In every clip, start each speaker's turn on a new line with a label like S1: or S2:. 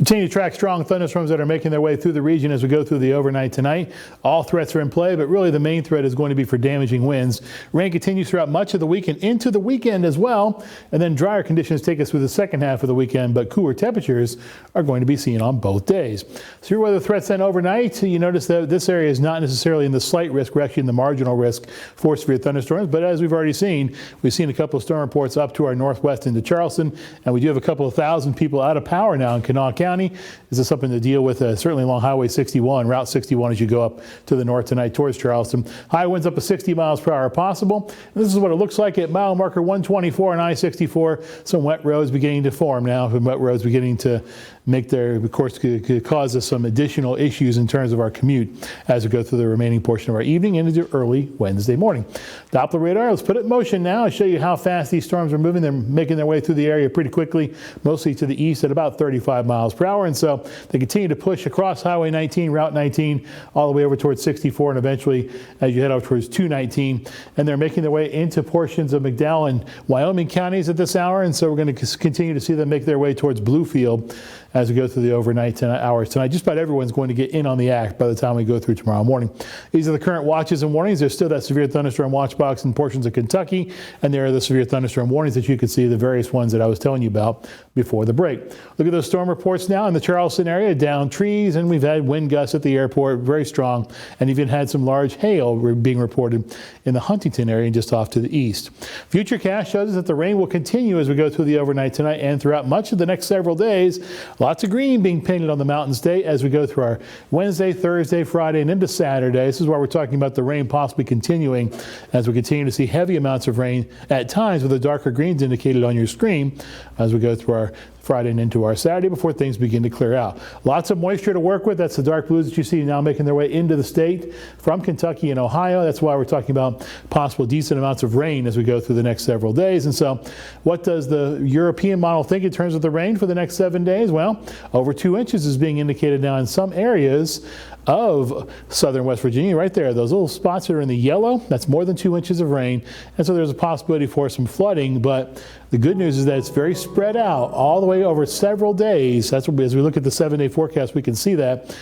S1: Continue to track strong thunderstorms that are making their way through the region as we go through the overnight tonight. All threats are in play, but really the main threat is going to be for damaging winds. Rain continues throughout much of the week and into the weekend as well. And then drier conditions take us through the second half of the weekend, but cooler temperatures are going to be seen on both days. So your weather threats then overnight, you notice that this area is not necessarily in the slight risk. We're actually in the marginal risk for severe thunderstorms. But as we've already seen, we've seen a couple of storm reports up to our northwest into Charleston. And we do have a couple of thousand people out of power now in Kanawha County. This is something to deal with, certainly along Highway 61, Route 61 as you go up to the north tonight towards Charleston. High winds up to 60 miles per hour possible. And this is what it looks like at mile marker 124 on I-64. Some wet roads beginning to form now, and wet roads beginning to make their, of course, could cause us some additional issues in terms of our commute as we go through the remaining portion of our evening and into early Wednesday morning. Doppler radar, let's put it in motion now and show you how fast these storms are moving. They're making their way through the area pretty quickly, mostly to the east at about 35 miles per hour. And so they continue to push across Highway 19, Route 19, all the way over towards 64, and eventually as you head out towards 219. And they're making their way into portions of McDowell and Wyoming counties at this hour. And so we're going to continue to see them make their way towards Bluefield as we go through the overnight hours tonight. Just about everyone's going to get in on the act by the time we go through tomorrow morning. These are the current watches and warnings. There's still that severe thunderstorm watch box in portions of Kentucky, and there are the severe thunderstorm warnings that you can see, the various ones that I was telling you about before the break. Look at those storm reports now in the Charleston area, down trees, and we've had wind gusts at the airport, very strong, and even had some large hail being reported in the Huntington area just off to the east. Futurecast shows us that the rain will continue as we go through the overnight tonight and throughout much of the next several days. Lots of green being painted on the mountain state as we go through our Wednesday, Thursday, Friday, and into Saturday. This is why we're talking about the rain possibly continuing as we continue to see heavy amounts of rain at times with the darker greens indicated on your screen as we go through our Friday and into our Saturday before things begin to clear out. Lots of moisture to work with. That's the dark blues that you see now making their way into the state from Kentucky and Ohio. That's why we're talking about possible decent amounts of rain as we go through the next several days. And so what does the European model think in terms of the rain for the next 7 days? Well, over 2 inches is being indicated now in some areas of southern West Virginia, right there. Those little spots that are in the yellow, that's more than 2 inches of rain. And so there's a possibility for some flooding, but the good news is that it's very spread out all the way over several days. That's what, as we look at the 7-day forecast, we can see that.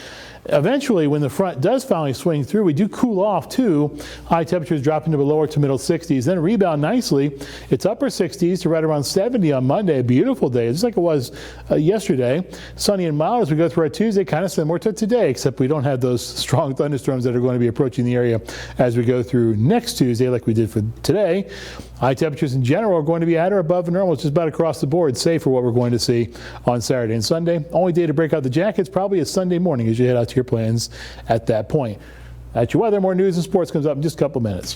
S1: Eventually, when the front does finally swing through, we do cool off too. High temperatures drop into the lower to middle 60s, then rebound nicely. It's upper 60s to right around 70 on Monday. A beautiful day, just like it was yesterday. Sunny and mild as we go through our Tuesday, kind of similar to today, except we don't have those strong thunderstorms that are going to be approaching the area as we go through next Tuesday like we did for today. High temperatures in general are going to be at or above normal, just about across the board, safe for what we're going to see on Saturday and Sunday. Only day to break out the jackets probably is Sunday morning as you head out to your plans at that point. That's your weather. More news and sports comes up in just a couple minutes.